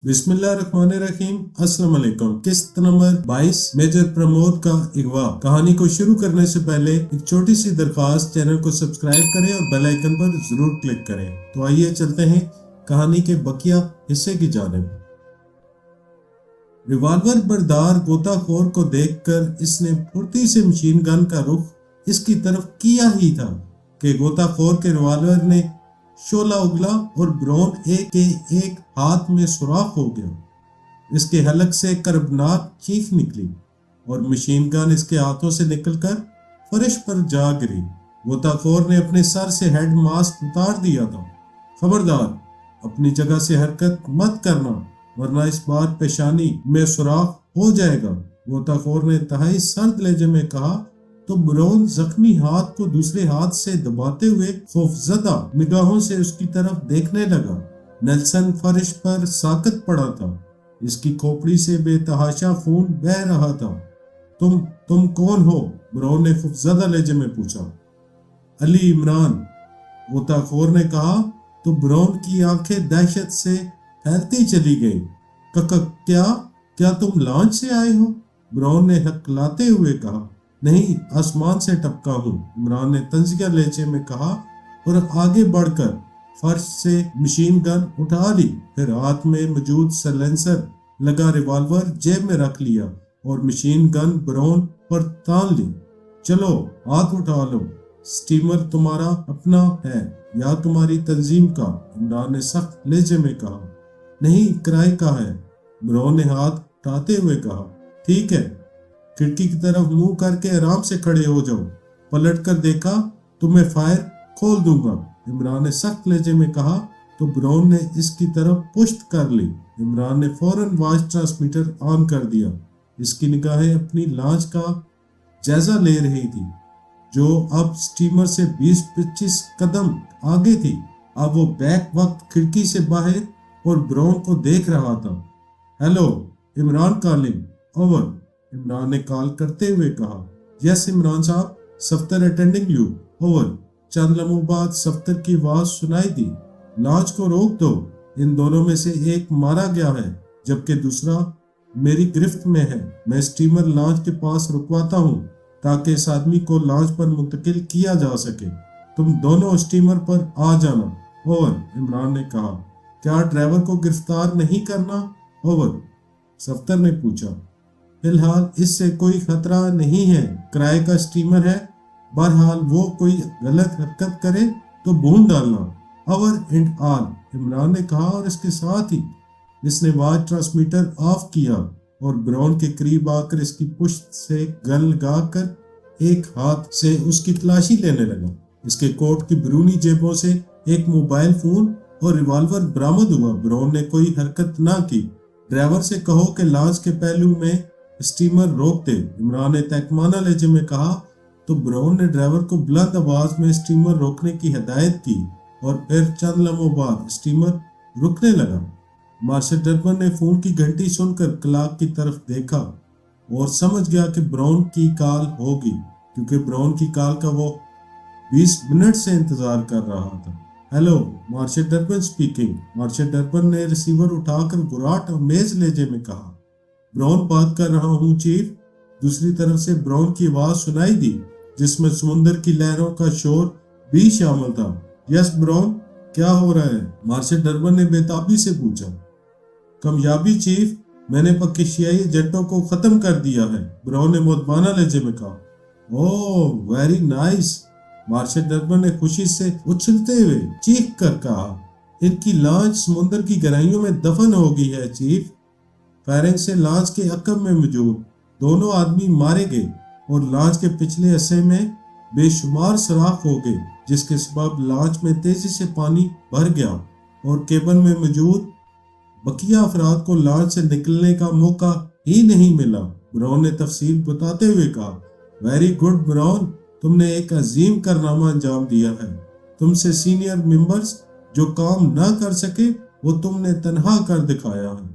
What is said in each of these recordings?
बिस्मिल्लाहिर्रहमानिर्रहीम। अस्सलाम वालेकुम। किस्त नंबर 22 मेजर प्रमोद का अगवा। कहानी को शुरू करने से पहले एक छोटी सी दरख्वास्त, चैनल को सब्सक्राइब करें और बेल आइकन पर जरूर क्लिक करें। तो आइए चलते हैं कहानी के बकिया हिस्से की जानिब। रिवॉल्वर बरदार गोताखोर को देखकर इसने फुर्ती से मशीन गन का रुख इसकी तरफ किया ही था कि गोताखोर के रिवॉल्वर ने शोला उगला और ब्रॉन एक के एक हाथ में सुराख हो गया। इसके हलक से कर्बनाक चीख निकली और मशीन गन इसके हाथों से निकलकर फर्श पर जा गिरी। गोताखोर ने अपने सर से हेड मास्क उतार दिया था। खबरदार, अपनी जगह से हरकत मत करना वरना इस बार पेशानी में सुराख हो जाएगा, गोताखोर ने इंतहाई सर्द लहजे में कहा। तो ब्रॉन जख्मी हाथ को दूसरे हाथ से दबाते हुए खौफजदा निगाहों से उसकी तरफ देखने लगा। नेल्सन फर्श पर साकत पड़ा था। इसकी खोपड़ी से बेतहाशा खून बह रहा था। तुम कौन हो? ब्रॉन ने खौफजदा लहजे में पूछा। अली इमरान, गोताखोर ने कहा। तो ब्रॉन की आंखें दहशत से फैलती चली गई। क्या तुम लॉन्च से आए हो? ब्रॉन ने हकलाते हुए कहा। नहीं, आसमान से टपका हूँ, इमरान ने तंजिया लहजे में कहा और आगे बढ़कर फर्श से मशीन गन उठा ली। फिर हाथ में मौजूद सलेंसर लगा रिवॉल्वर जेब में रख लिया और मशीन गन ब्रॉन पर तान ली। चलो हाथ उठा लो, स्टीमर तुम्हारा अपना है या तुम्हारी तंजीम का? इमरान ने सख्त लहजे में कहा। नहीं, किराए का है, ब्रॉन ने हाथ उठाते हुए कहा। ठीक है, खिड़की की तरफ मुंह करके आराम से खड़े हो जाओ, पलट कर देखा तो मैं फायर खोल दूंगा, इमरान ने सख्त लहजे में कहा। तो ब्रॉन ने इसकी तरफ पुश्त कर ली। इमरान ने फौरन वॉच ट्रांसमीटर ऑन कर दिया। इसकी निगाहें अपनी लॉन्च का जायजा ले रही थी जो अब स्टीमर से 20-25 कदम आगे थी। अब वो बैक वक्त खिड़की से बाहर और ब्रॉन को देख रहा था। Hello, Imran calling, over, Imran ने कॉल करते हुए कहा। यस इमरान साहब, सफ्तर अटेंडिंग यू, ओवर। चंद लम्हों बाद सफ्तर की आवाज सुनाई दी। लॉन्च को रोक दो, इन दोनों में से एक मारा गया है जबकि दूसरा मेरी गिरफ्त में है। मैं स्टीमर लॉन्च के पास रुकवाता हूँ ताकि इस आदमी को लॉन्च पर मुंतकिल किया जा सके। तुम दोनों स्टीमर पर आ जाना, ओवर, इमरान ने कहा। क्या ड्राइवर को गिरफ्तार नहीं करना, ओवर, सफ्तर ने पूछा। फिलहाल इससे कोई खतरा नहीं है, किराए का स्टीमर है। बहरहाल वो कोई गलत हरकत करे तो भून डालना, ओवर एंड ऑल, इमरान ने कहा और इसके साथ ही इसने वॉच ट्रांसमीटर ऑफ किया और ब्रॉन के करीब आकर इसकी पुश्त से गन लगाकर एक हाथ से उसकी तलाशी लेने लगा। इसके कोट की बैरूनी जेबों से एक मोबाइल फोन और रिवॉल्वर बरामद हुआ। ब्रॉन ने कोई हरकत ना की। ड्राइवर से कहो कि लॉन्च के पहलू में स्टीमर रोक दे, इमरान ने तहकमाना लहजे में कहा। तो ब्रॉन ने ड्राइवर को बुलंद आवाज में स्टीमर रोकने की हिदायत की और फिर चंद लम्हों बाद स्टीमर रुकने लगा। मार्शल डर्बन ने फोन की घंटी सुनकर क्लॉक की तरफ देखा और समझ गया कि ब्रॉन की कॉल होगी, क्योंकि ब्रॉन की कॉल का वो 20 मिनट से इंतजार कर रहा था। Hello, Marshal Durban speaking, Marshal Durban ने रिसीवर उठाकर गुराट और मेज लहजे में कहा। ब्रॉन बात कर रहा हूँ चीफ। दूसरी तरफ से ब्रॉन की आवाज सुनाई दी जिसमें समुद्र की लहरों का शोर भी शामिल था। यस ब्रॉन, क्या हो रहा है? मार्शल डर्बन ने बेताबी से पूछा। कामयाबी चीफ, मैंने पाकिस्तानी एजेंटों को खत्म कर दिया है, ब्रॉन ने मुतबाना लहजे में कहा। Oh very nice, Marshal Durban ने खुशी से उछलते हुए चीख कर कहा। इनकी लॉन्च समुद्र की गहराइयों में दफन हो गई है चीफ। फायरिंग से लॉन्च के अकब में मौजूद दोनों आदमी मारे गए और लॉन्च के पिछले हिस्से में बेशुमार सुराख हो गए जिसके सबब लॉन्च में तेजी से पानी भर गया और केबल में मौजूद बकिया अफराद को लॉन्च से निकलने का मौका ही नहीं मिला, ब्रॉन ने तफसील बताते हुए कहा। वेरी गुड ब्रॉन, तुमने एक अजीम कारनामा अंजाम दिया है। तुमसे सीनियर मेंबर्स जो काम ना कर सके वो तुमने तनहा कर दिखाया है।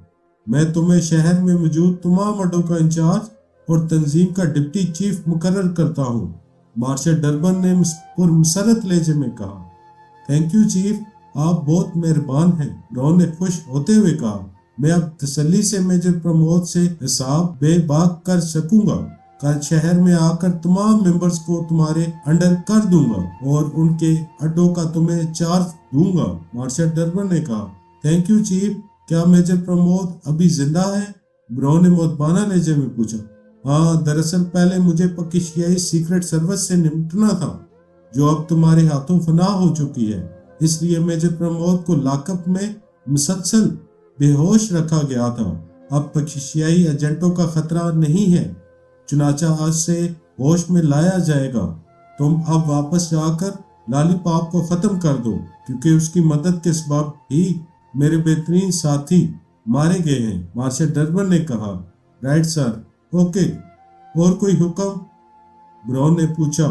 मैं तुम्हें शहर में मौजूद तमाम अड्डों का इंचार्ज और तंजीम का डिप्टी चीफ मुकर्रर करता हूँ, मार्शल डर्बन ने पुरमसरत लहजे में कहा। थैंक यू चीफ, आप बहुत मेहरबान हैं, ब्रॉन ने खुश होते हुए कहा। मैं अब तसल्ली से मेजर प्रमोद से हिसाब बेबाक कर सकूंगा। कल शहर में आकर तमाम मेंबर्स को तुम्हारे अंडर कर दूंगा और उनके अड्डों का तुम्हें चार्ज दूंगा, मार्शल डर्बन ने कहा। Thank you chief. क्या मेजर प्रमोद अभी जिंदा है? ब्राउन ने मुतबाना लहजे में पूछा। हाँ, दरअसल पहले मुझे पाकिस्तानी सीक्रेट सर्विस से निपटना था, जो अब तुम्हारे हाथों फना हो चुकी है। इसलिए मेजर प्रमोद को लॉकअप में मुसलसल बेहोश रखा गया था। अब पाकिस्तानी एजेंटों का खतरा नहीं है, चुनाचा आज से होश में लाया जाएगा। तुम अब वापस जाकर लॉलीपॉप को खत्म कर दो, क्योंकि उसकी मदद के सबब ही मेरे बेहतरीन साथी मारे गए हैं, मार्शल डर्बन ने कहा। Right sir. ओके, और कोई हुक्म? ब्राउन ने पूछा।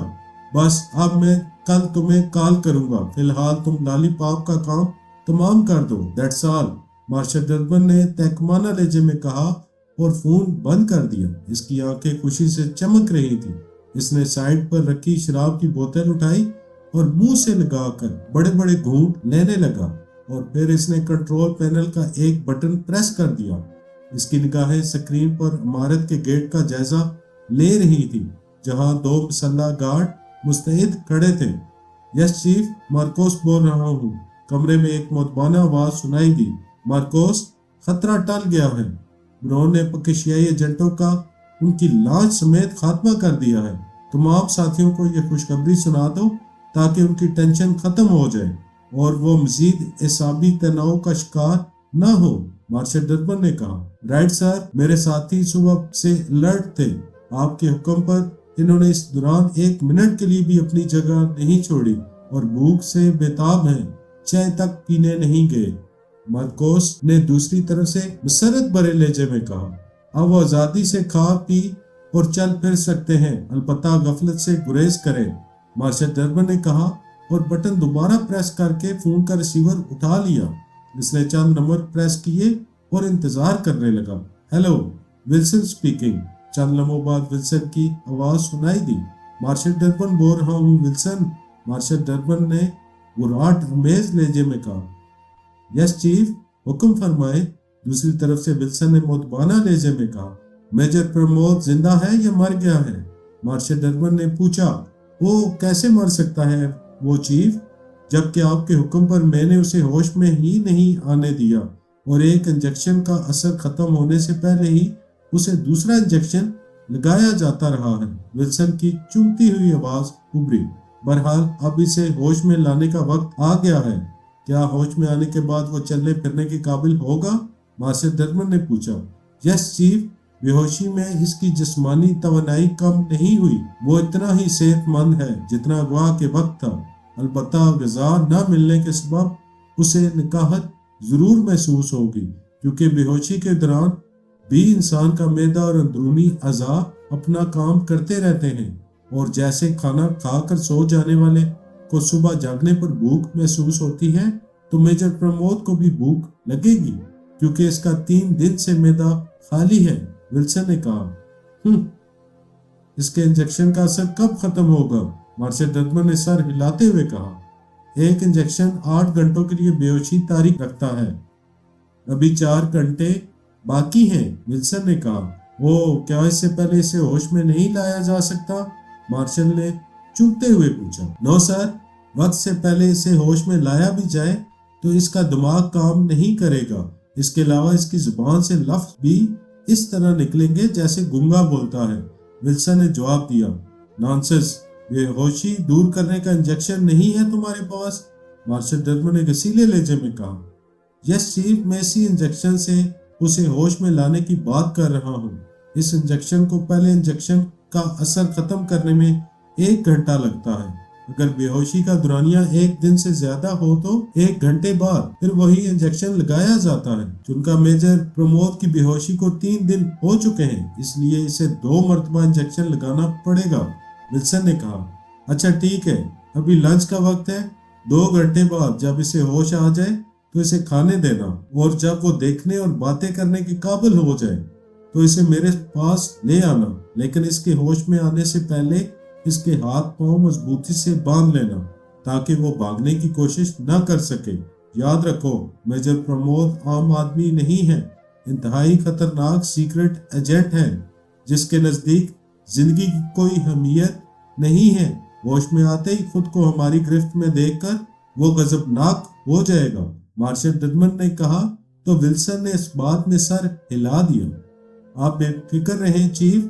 बस अब मैं कल तुम्हें कॉल करूंगा, फिलहाल तुम लॉलीपॉप का काम तमाम कर दो, दैट्स ऑल, मार्शल डर्बन ने तहकमाना लहजे में कहा और फोन बंद कर दिया। इसकी आंखें खुशी से चमक रही थी। इसने साइड पर रखी शराब की बोतल उठाई और मुंह से लगाकर बड़े बड़े घूंट लेने लगा और फिर इसने कंट्रोल पैनल का एक बटन प्रेस कर दिया। इसकी निगाहें स्क्रीन पर इमारत के गेट का जायजा ले रही थी, जहां दो मुसल्लह गार्ड मुस्तैद खड़े थे। यस चीफ, मार्कोस बोल रहा हूँ। कमरे में एक मुतबाना आवाज सुनाई दी। मार्कोस, खतरा टल गया है। ब्राउन ने पाकिस्तानी एजेंटों का उनकी लाश समेत खात्मा कर दिया है। तमाम साथियों को यह खुशखबरी सुना दो ताकि उनकी टेंशन खत्म हो जाए और वो मजीद एसाबी तनाव का शिकार न हो, मार्शल डर्बन ने कहा। राइट सर, मेरे साथी सुबह से अलर्ट थे। आपके हुक्म पर इन्होंने इस दौरान एक मिनट के लिए भी अपनी जगह नहीं छोड़ी और भूख से बेताब हैं, चाय तक पीने नहीं गए, मार्कोस ने दूसरी तरफ से मसरत भरे लहजे में कहा। अब वो आजादी से खा पी और चल फिर सकते हैं, अलबत्ता गफलत से गुरेज करें, मार्शल डर्बन ने कहा और बटन दोबारा प्रेस करके फोन का रिसीवर उठा लिया। इसने चंद नंबर प्रेस किए और इंतजार करने लगा। Hello, Wilson speaking. चंद लम्हों बाद विल्सन की आवाज सुनाई दी। मार्शल डर्बन बोल रहा हूँ विल्सन, मार्शल डर्बन ने गुराट अमेज लहजे में कहा। यस चीफ, हुक्म फरमाए, दूसरी तरफ से विल्सन ने मुतबाना लहजे में कहा। मेजर प्रमोद जिंदा है या मर गया है? मार्शल डर्बन ने पूछा। वो कैसे मर सकता है वो चीफ, जबकि आपके हुक्म पर मैंने उसे होश में ही नहीं आने दिया और एक इंजेक्शन का असर खत्म होने से पहले ही उसे दूसरा इंजेक्शन लगाया जाता रहा है। विल्सन की चुभती हुई आवाज उभरी। बहरहाल अब इसे होश में लाने का वक्त आ गया है। क्या होश में आने के बाद वो चलने फिरने के काबिल होगा? मार्शल डर्बन ने पूछा। यस चीफ, बेहोशी में इसकी जिस्मानी तवानाई कम नहीं हुई। वो इतना ही सेहतमंद है जितना अगवा के वक्त था। अलबत्ता ग़िज़ा न मिलने के सबब उसे निकाहत जरूर महसूस होगी, क्योंकि बेहोशी के दौरान भी इंसान का मैदा और अंदरूनी अज़ा अपना काम करते रहते हैं और जैसे खाना खाकर सो जाने वाले को सुबह जागने पर भूख महसूस होती है, तो मेजर प्रमोद को भी भूख लगेगी, क्योंकि इसका 3 दिन से मैदा खाली है, विल्सन ने कहा। इसके इंजेक्शन का असर कब खत्म होगा? मार्शल डर्बन ने सर हिलाते हुए कहा। एक इंजेक्शन 8 घंटों के लिए बेहोशी तारीख रखता है। अभी 4 घंटे बाकी हैं, विल्सन ने कहा। ओ, क्या इससे पहले इसे होश में नहीं लाया जा सकता? मार्शल ने चुभते हुए पूछा। नो सर, वक्त से पहले इसे होश में लाया भी जाए तो इसका दिमाग काम नहीं करेगा। इसके अलावा इसकी जुबान से लफ्ज भी इस तरह निकलेंगे जैसे गूंगा बोलता है, विल्सन ने जवाब दिया। नॉनसेंस, बेहोशी दूर करने का इंजेक्शन नहीं है तुम्हारे पास? मार्शल डर्बन ने गसीले लहजे में कहा। यस चीफ, मैं इसी इंजेक्शन से उसे होश में लाने की बात कर रहा हूँ। इस इंजेक्शन को पहले इंजेक्शन का असर खत्म करने में 1 घंटा लगता है। अगर बेहोशी का दौरानिया 1 दिन से ज्यादा हो तो 1 घंटे बाद फिर वही इंजेक्शन लगाया जाता है। चुनका मेजर प्रमोद की बेहोशी को 3 दिन हो चुके हैं, इसलिए इसे 2 मरतबा इंजेक्शन लगाना पड़ेगा, विल्सन ने कहा। अच्छा ठीक है, अभी लंच का वक्त है। 2 घंटे बाद जब इसे होश आ जाए तो इसे खाने देना, और जब वो देखने और बातें करने के काबिल हो जाए तो इसे मेरे पास ले आना, लेकिन इसके होश में आने से पहले इसके हाथ पांव मजबूती से बांध लेना ताकि वो भागने की कोशिश न कर सके। याद रखो, मेजर प्रमोद आम आदमी नहीं है, انتہائی خطرناک سیکرٹ ایجنٹ ہے جس کے نزدیک زندگی کی کوئی اہمیت نہیں ہے۔ ہوش میں آتے ہی خود کو ہماری گرفت میں دیکھ کر وہ غضبناک ہو جائے گا۔ مارشل ڈڈمن نے کہا تو ولسن نے اس بات میں سر ہلا دیا۔ آپ بے فکر رہیں چیف،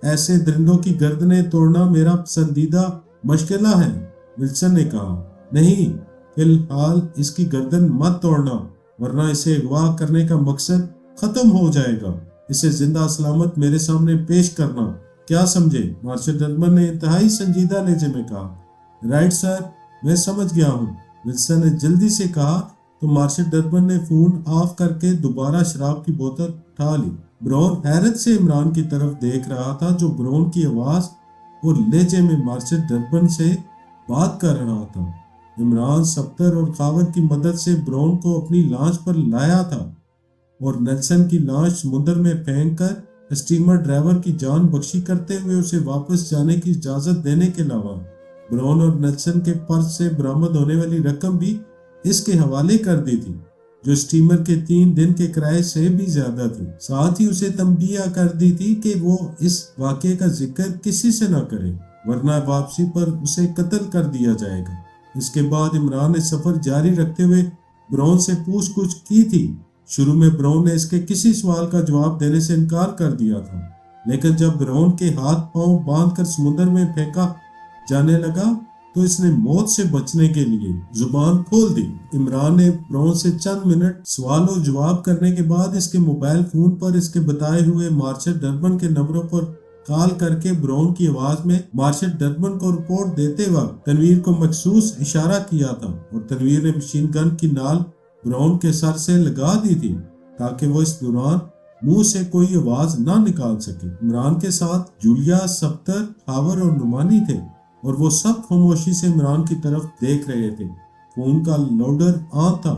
ایسے درندوں کی گردنیں توڑنا میرا پسندیدہ مشغلہ ہے۔ ولسن نے کہا نہیں، فی الحال اس کی گردن مت توڑنا ورنہ اسے اغوا کرنے کا مقصد ختم ہو جائے گا۔ اسے زندہ سلامت میرے سامنے پیش کرنا، کیا سمجھے؟ مارشل ڈڈمن نے انتہائی سنجیدہ لہجے میں کہا۔ رائٹ سر، میں سمجھ گیا ہوں، ولسن نے جلدی سے کہا تو مارشل ڈڈمن نے فون آف کر کے دوبارہ شراب کی بوتل اٹھا لی۔ برون حیرت سے عمران کی طرف دیکھ رہا تھا جو برون کی آواز اور لہجے میں مارشل ڈڈمن سے بات کر رہا تھا۔ عمران سپتر اور خاور کی مدد سے برون کو اپنی لانچ پر لایا تھا اور نیلسن کی لانچ سمندر میں پھینک کر اسٹیمر ڈرائیور کی جان بخشی کرتے ہوئے اسے واپس جانے کی اجازت دینے کے علاوہ برون اور نیلسن کے پرس سے برآمد ہونے والی رقم بھی اس کے حوالے کر دی تھی جو اسٹیمر کے 3 دن کے کرائے سے بھی زیادہ تھی۔ ساتھ ہی اسے تنبیہ کر دی تھی کہ وہ اس واقعے کا ذکر کسی سے نہ کرے ورنہ واپسی پر اسے قتل کر دیا جائے گا۔ اس کے بعد عمران نے سفر جاری رکھتے ہوئے برون سے پوچھ گچھ کی تھی۔ شروع میں برون نے اس کے کسی سوال کا جواب دینے سے انکار کر دیا تھا، لیکن جب برون کے ہاتھ پاؤں باندھ کر سمندر میں پھینکا جانے لگا تو اس نے موت سے بچنے کے لیے زبان کھول دی۔ عمران نے برون سے چند منٹ سوال و جواب کرنے کے بعد اس کے موبائل فون پر اس کے بتائے ہوئے مارشل ڈڈمن کے نمبروں پر کال کر کے برون کی آواز میں مارشل ڈڈمن کو رپورٹ دیتے وقت تنویر کو مخصوص اشارہ کیا تھا اور تنویر نے مشین گن کی نال برون کے سر سے لگا دی تھی تاکہ وہ اس دوران منہ سے کوئی آواز نہ نکال سکے۔ عمران کے ساتھ جولیا، سپتر، خاور اور نعمانی تھے اور وہ سب خاموشی سے عمران کی طرف دیکھ رہے تھے۔ فون کا لاؤڈر آن تھا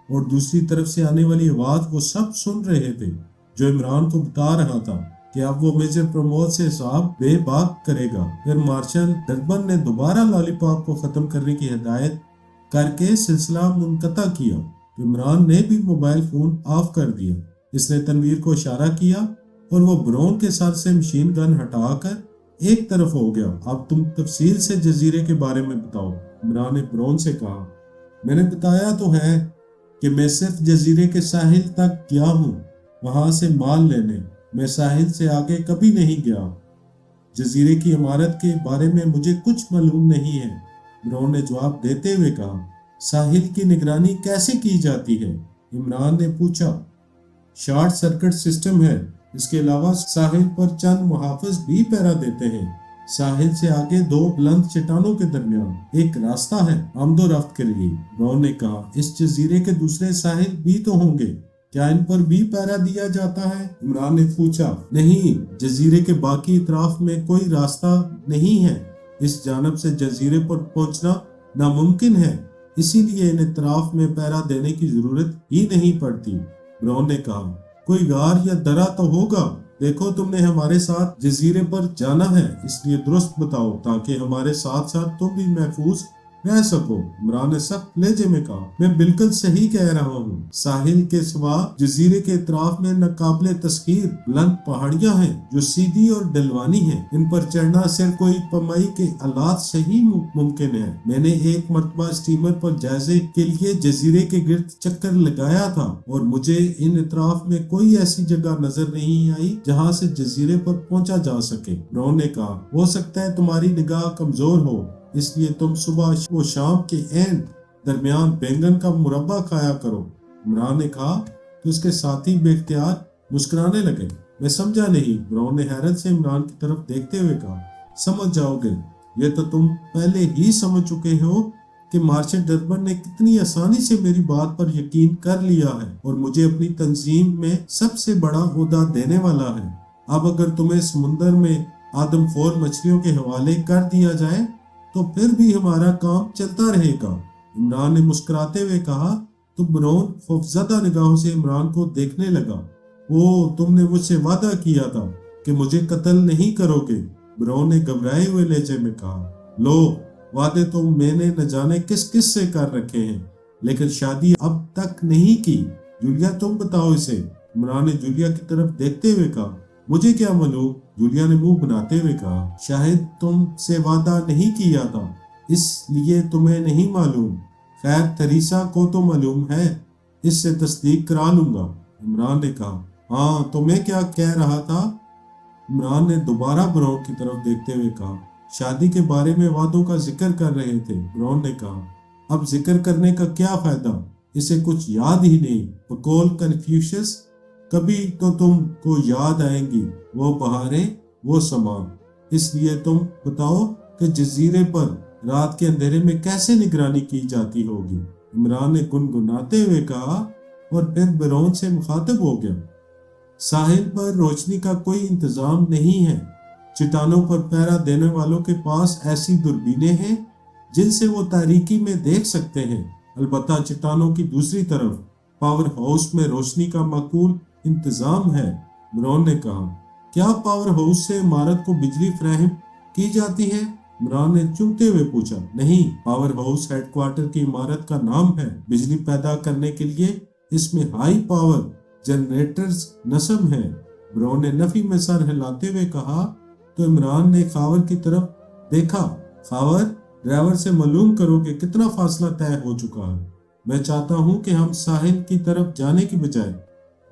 اور دوسری طرف سے آنے والی آواز وہ سب سن رہے تھے جو عمران کو بتا رہا تھا کہ اب وہ میجر پرمود سے حساب بے باک کرے گا۔ پھر مارشل ڈڈمن نے دوبارہ لالی پاپ کو ختم کرنے کی ہدایت کر کے سلسلہ منقطع کیا۔ عمران نے بھی موبائل فون آف کر دیا۔ اس نے تنویر کو اشارہ کیا اور وہ برون کے سر سے مشین گن ہٹا کر ایک طرف ہو گیا۔ اب تم تفصیل سے جزیرے کے بارے میں بتاؤ، عمران نے برون سے کہا۔ میں نے بتایا تو ہے کہ میں صرف جزیرے کے ساحل تک گیا ہوں، وہاں سے مال لینے۔ میں ساحل سے آگے کبھی نہیں گیا۔ جزیرے کی عمارت کے بارے میں مجھے کچھ معلوم نہیں ہے، برون نے جواب دیتے ہوئے کہا۔ ساحل کی نگرانی کیسے کی جاتی ہے؟ عمران نے پوچھا۔ شارٹ سرکٹ سسٹم ہے، اس کے علاوہ ساحل پر چند محافظ بھی پہرا دیتے ہیں۔ ساحل سے آگے 2 بلند چٹانوں کے درمیان ایک راستہ ہے آمد و رفت کے لیے، برون نے کہا۔ اس جزیرے کے دوسرے ساحل بھی تو ہوں گے، کیا ان پر بھی پہرا دیا جاتا ہے؟ عمران نے پوچھا۔ نہیں، جزیرے کے باقی اطراف میں کوئی راستہ نہیں ہے، اس جانب سے جزیرے پر پہنچنا ناممکن ہے، اسی لیے ان اطراف میں پہرا دینے کی ضرورت ہی نہیں پڑتی، برون نے کہا۔ کوئی غار یا درہ تو ہوگا؟ دیکھو تم نے ہمارے ساتھ جزیرے پر جانا ہے، اس لیے درست بتاؤ تاکہ ہمارے ساتھ ساتھ تم بھی محفوظ رہ سکو، عمران نے سخت لہجے میں کہا۔ میں بالکل صحیح کہہ رہا ہوں، ساحل کے سوا جزیرے کے اطراف میں ناقابل تسخیر بلند پہاڑیاں ہیں جو سیدھی اور ڈلوانی ہیں، ان پر چڑھنا صرف کوئی پمائی کے آلات سے ہی ممکن ہے۔ میں نے ایک مرتبہ اسٹیمر پر جائزے کے لیے جزیرے کے گرد چکر لگایا تھا اور مجھے ان اطراف میں کوئی ایسی جگہ نظر نہیں آئی جہاں سے جزیرے پر پہنچا جا سکے، برون نے کہا۔ ہو سکتا ہے تمہاری نگاہ کمزور ہو، اس لیے تم صبح و شام کے عین درمیان بینگن کا مربع کھایا کرو، عمران نے کہا تو اس کے ساتھی بے اختیار مسکرانے لگے۔ میں سمجھا نہیں، برون نے حیرت سے عمران کی طرف دیکھتے ہوئے کہا۔ سمجھ جاؤ گے، یہ تو تم پہلے ہی سمجھ چکے ہو کہ مارشل ڈڈمن نے کتنی آسانی سے میری بات پر یقین کر لیا ہے اور مجھے اپنی تنظیم میں سب سے بڑا عہدہ دینے والا ہے۔ اب اگر تمہیں سمندر میں آدم خور مچھلیوں کے حوالے کر دیا جائے تو پھر بھی ہمارا کام چلتا رہے گا، عمران نے مسکراتے ہوئے کہا تو برون خوفزدہ نگاہوں سے عمران کو دیکھنے لگا۔ تم نے مجھ سے وعدہ کیا تھا کہ مجھے قتل نہیں کرو گے، برون نے گھبرائے ہوئے لہجے میں کہا۔ لو، وعدے تو میں نے نہ جانے کس کس سے کر رکھے ہیں، لیکن شادی اب تک نہیں کی۔ جولیا تم بتاؤ اسے، इमरान ने जूलिया की तरफ देखते हुए कहा। मुझे क्या मालूम, जूलिया ने मुंह बनाते हुए कहा। शायद तुमसे वादा नहीं किया था, इसलिए तुम्हें नहीं मालूम। खैर, थरीसा को तो मालूम है, इससे तस्दीक करा लूंगा, इमरान ने कहा। हाँ, तो मैं क्या कह रहा था, इमरान ने दोबारा ब्राउन की तरफ देखते हुए कहा। शादी के बारे में वादों का जिक्र कर रहे थे, ब्राउन ने कहा। अब जिक्र करने का क्या फायदा, इसे कुछ याद ही नहीं। बकौल कन्फ्यूशियस, कभी तो तुमको याद आएंगी वो बहारें, वो समा। इसलिए तुम बताओ कि जजीरे पर रात के अंधेरे में कैसे निगरानी की जाती होगी, इमरान ने गुनगुनाते हुए कहा और फिर ब्राउन से मुखातिब हो गया। साहिल पर रोशनी का कोई इंतजाम नहीं है। चट्टानों पर पहरा देने वालों के पास ऐसी दूरबीनें हैं जिनसे वो तारीकी में देख सकते हैं। अलबत्ता चट्टानों की दूसरी तरफ पावर हाउस में रोशनी का माकूल इंतजाम है, इमरान ने कहा। क्या पावर हाउस से इमारत को बिजली फराहम की जाती है, इमरान ने चुभते हुए पूछा। नहीं, पावर हाउस हेडक्वार्टर की इमारत का नाम है। बिजली पैदा करने के लिए इसमें हाई पावर जनरेटर्स नस्ब है, ब्राउन ने नफी में सर हिलाते हुए कहा। तो इमरान ने खावर की तरफ देखा। खावर, ड्राइवर से मालूम करो कि कितना फासला तय हो चुका है। मैं चाहता हूं कि हम साहिल की तरफ जाने की बजाय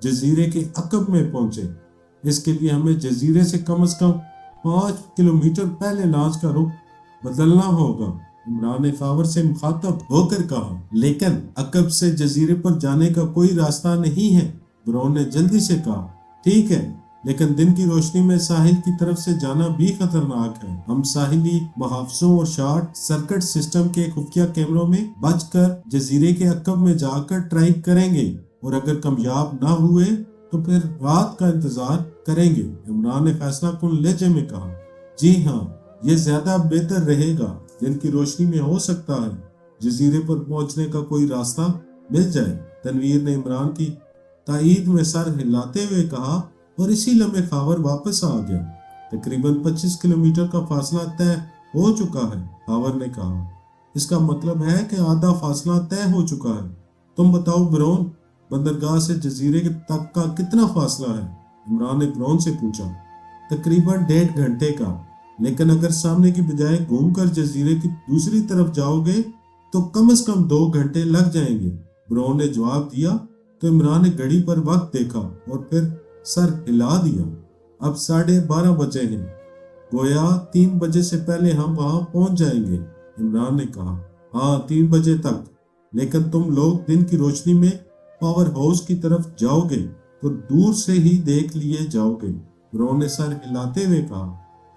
जजीरे के अकब में पहुंचे। इसके लिए हमें जजीरे से कम 5 किलोमीटर पहले लॉन्च का रुख बदलना होगा, इमरान ने खावर से मुखातब होकर कहा। लेकिन अकब से जजीरे पर जाने का कोई रास्ता नहीं है, ब्राउन ने जल्दी से कहा। ठीक है, लेकिन दिन की रोशनी में साहिल की तरफ से जाना भी खतरनाक है। हम साहिली मुहाफजों और शॉर्ट सर्किट सिस्टम के खुफिया कैमरों में बचकर जजीरे के अकब में जाकर ट्राई करेंगे, और अगर कामयाब ना हुए तो फिर रात का इंतजार करेंगे, इमरान ने फैसला कुन लहजे में कहा। जी हाँ, ये ज्यादा बेहतर रहेगा। दिन की रोशनी में हो सकता है जजीरे पर पहुंचने का कोई रास्ता मिल जाए, तनवीर ने इमरान की ताईद में सर हिलाते हुए कहा। और इसी लम्हे खावर वापस आ गया। तकरीबन 25 किलोमीटर का फासला तय हो चुका है, खावर ने कहा। इसका मतलब है कि आधा फासला तय हो चुका है। तुम बताओ ब्राउन, बंदरगाह से जजीरे तक का कितना फासला है, इमरान ने ब्राउन से पूछा। तकरीबन 1.5 घंटे का, लेकिन अगर सामने की बजाय घूमकर जजीरे की दूसरी तरफ जाओगे तो कम से कम 2 घंटे लग जाएंगे, ब्राउन ने जवाब दिया। तो इमरान ने घड़ी पर वक्त देखा और फिर सर हिला दिया। अब 12:30 बजे हैं, गोया 3 बजे से पहले हम वहां पहुंच जाएंगे, इमरान ने कहा। हाँ, 3 बजे तक, लेकिन तुम लोग दिन की रोशनी में पावर हाउस की तरफ जाओगे तो दूर से ही देख लिए जाओगे, ब्राउन ने सर हिलाते हुए कहा।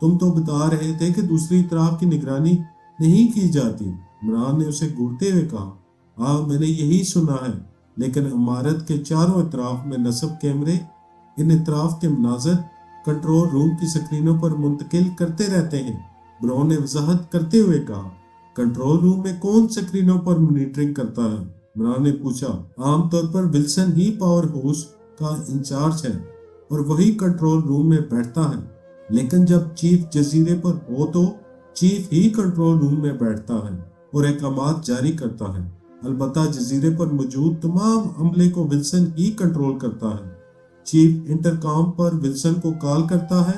तुम तो बता रहे थे कि दूसरी तरफ की निगरानी नहीं की जाती, इमरान ने उसे घूरते हुए कहा। हाँ, मैंने यही सुना है, लेकिन इमारत के चारों अतराफ में नस्ब कैमरे इन इतराफ के मनाजर कंट्रोल रूम की स्क्रीनों पर मुंतकिल करते रहते हैं, ब्राउन ने वजाहत करते हुए कहा। कंट्रोल रूम में कौन स्क्रीनों पर मॉनिटरिंग करता है, इमरान ने पूछा। आमतौर पर विल्सन ही पावर हाउस का इंचार्ज है और वही कंट्रोल रूम में बैठता है, लेकिन जब चीफ जजीरे पर हो तो चीफ ही कंट्रोल रूम में बैठता है और अहकामात जारी करता है। अलबत्ता जजीरे पर मौजूद तमाम अमले को विल्सन ही कंट्रोल करता है। चीफ इंटरकॉम पर विल्सन को कॉल करता है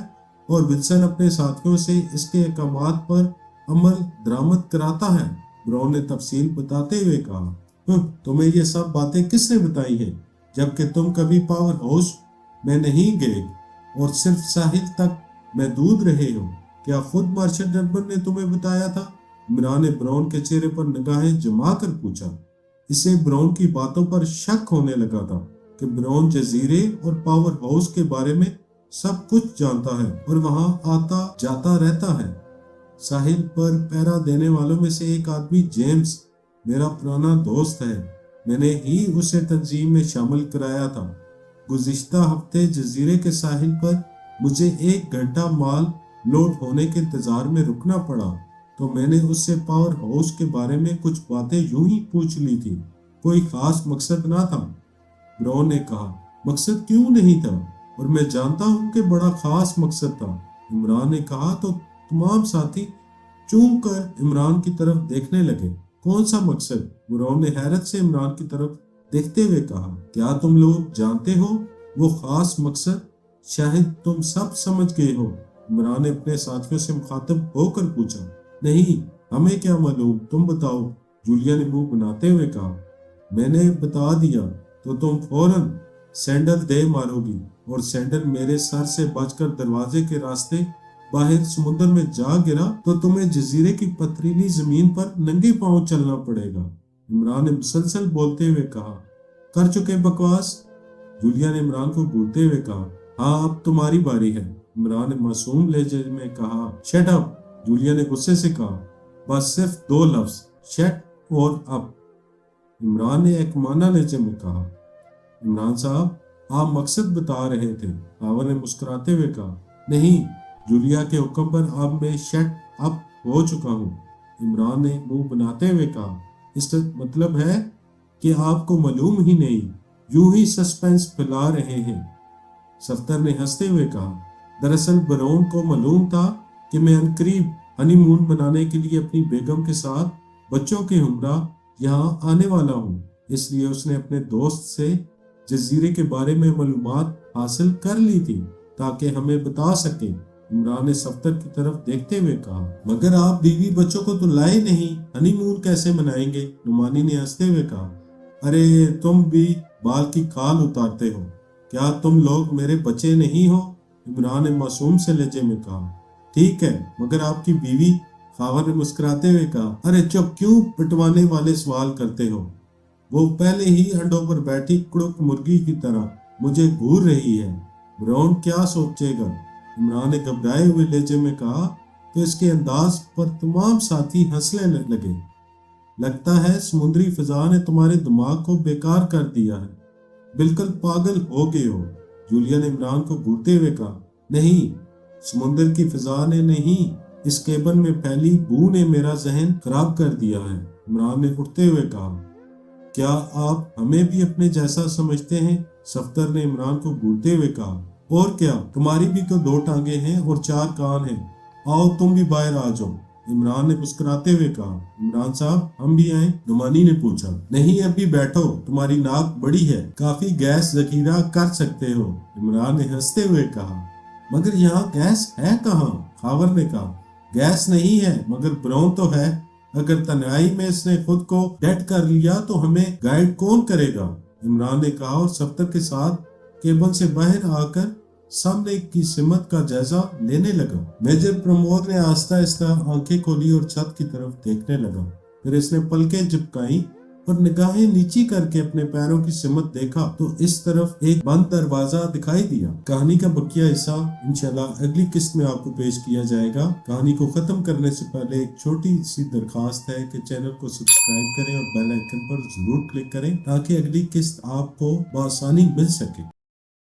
और विल्सन अपने साथियों से इसके अहकामात पर अमल दरामद कराता है, ब्राउन ने तफसील बताते हुए कहा। तुम्हें ये सब बातें किसने बताई हैं, जबकि तुम कभी पावर हाउस में नहीं गए और सिर्फ साहिल तक महदूद रहे हो। क्या खुद मार्शल डर्बन ने तुम्हें बताया था, इमरान ने ब्राउन के चेहरे पर निगाहें जमा कर पूछा। इसे ब्राउन की बातों पर शक होने लगा था कि ब्राउन जजीरे और पावर हाउस के बारे में सब कुछ जानता है और वहां आता जाता रहता है। साहिल पर पहरा देने वालों में से एक आदमी जेम्स मेरा पुराना दोस्त है, मैंने ही उसे तंजीम में शामिल कराया था। गुज़िश्ता हफ्ते जजीरे के साहिल पर मुझे 1 घंटा माल लोड होने के इंतजार में रुकना पड़ा, तो मैंने उससे पावर हाउस के बारे में कुछ बातें यूं ही पूछ ली थी, कोई खास मकसद ना था, ब्राउन ने कहा। मकसद क्यों नहीं था, और मैं जानता हूं कि बड़ा खास मकसद था, इमरान ने कहा। तो तमाम साथी चूम कर इमरान की तरफ देखने लगे। कौन सा मकसद, ब्राउन ने हैरत से इमरान की तरफ देखते हुए कहा। क्या तुम लोग जानते हो वो खास मकसद शायद तुम सब समझ गए हो। इमरान ने अपने साथियों से मुखातब होकर पूछा। नहीं, हमें क्या मालूम, तुम बताओ, जूलिया ने मुंह बनाते हुए कहा। मैंने बता दिया तो तुम फौरन सैंडल दे मारोगी और सैंडल मेरे सर से बचकर दरवाजे के रास्ते बाहर समुद्र में जा गिरा तो तुम्हें जजीरे की पथरीली जमीन पर नंगे पांव चलना पड़ेगा। इमरान ने मुसलसल बोलते हुए कहा। कर चुके बकवास, जूलिया ने इमरान को घूरते हुए कहा। हाँ, अब तुम्हारी बारी है, इमरान ने मासूम लहजे में कहा। शट अप, जूलिया ने गुस्से से कहा। बस सिर्फ 2 लफ्ज, शट और अप, इमरान ने एक माना लहजे में कहा। इमरान साहब, आप मकसद बता रहे थे, खावर ने मुस्कुराते हुए कहा। नहीं, जूलिया के हुक्म पर अब मैं शट अप हो चुका हूँ, इमरान ने मुंह बनाते हुए कहा। इसका मतलब है कि आपको मालूम ही नहीं, यूं ही सस्पेंस फैला रहे हैं, सफ्तर ने हंसते हुए कहा। दरअसल बरौन को मालूम था कि मैं अनकरीब हनीमून मनाने के लिए अपनी बेगम के साथ बच्चों के हमरा यहाँ आने वाला हूँ, इसलिए उसने अपने दोस्त से जजीरे के बारे में मालूमात हासिल कर ली थी ताकि हमें बता सके। इमरान ने सफ्तर की तरफ देखते हुए कहा। मगर आप बीवी बच्चों को तो लाए नहीं, हनीमून कैसे मनाएंगे, नुमानी ने हंसते हुए कहा। अरे तुम भी बाल की खाल उतारते हो, क्या तुम लोग मेरे बच्चे नहीं हो, इमरान ने मासूम से लहजे में कहा। ठीक है, मगर आपकी बीवी, खावर ने मुस्कुराते हुए कहा। अरे चुप, क्यों पिटवाने वाले सवाल करते हो, वो पहले ही अंडों पर बैठी कुड़क मुर्गी की तरह मुझे घूर रही है, ब्राउन क्या सोचेगा, इमरान ने घबराए हुए लहजे में कहा। तो इसके अंदाज पर तमाम साथी हंसने लगे। लगता है समुद्री फिजा ने तुम्हारे दिमाग को बेकार कर दिया है, बिल्कुल पागल हो गए हो, जूलिया ने इमरान को घूरते हुए कहा। नहीं, समुद्र की फिजा ने नहीं, इस केबन में फैली बू ने मेरा जहन खराब कर दिया है, इमरान ने उठते हुए कहा। क्या आप हमें भी अपने जैसा समझते हैं, सफ्तर ने इमरान को घूरते हुए कहा। और क्या, तुम्हारी भी तो 2 टांगे हैं और 4 कान हैं, आओ तुम भी बाहर आ जाओ, इमरान ने मुस्कुराते हुए कहा। इमरान साहब, हम भी आए, नुमानी ने पूछा। नहीं, अभी बैठो, तुम्हारी नाक बड़ी है, काफी गैस जखीरा कर सकते हो, इमरान ने हंसते हुए कहा। मगर यहाँ गैस है कहाँ, खावर ने कहा। गैस नहीं है, मगर ब्राउन तो है, अगर तन्हाई में इसने खुद को डेड कर लिया तो हमें गाइड कौन करेगा, इमरान ने कहा और सफ्तर के साथ केबल से बाहर आकर सामने की सिमत का जायजा लेने लगा। मेजर प्रमोद ने आहिस्ता आहिस्ता आंखें खोली और छत की तरफ देखने लगा। फिर इसने पलकें झपकाई और निगाहें नीची करके अपने पैरों की सिमत देखा तो इस तरफ एक बंद दरवाजा दिखाई दिया। कहानी का बकिया हिस्सा इंशाल्लाह अगली किस्त में आपको पेश किया जाएगा। कहानी को खत्म करने से पहले एक छोटी सी दरखास्त है कि चैनल को सब्सक्राइब करें और बेल आइकन पर जरूर क्लिक करें ताकि अगली किस्त आपको बआसानी मिल सके।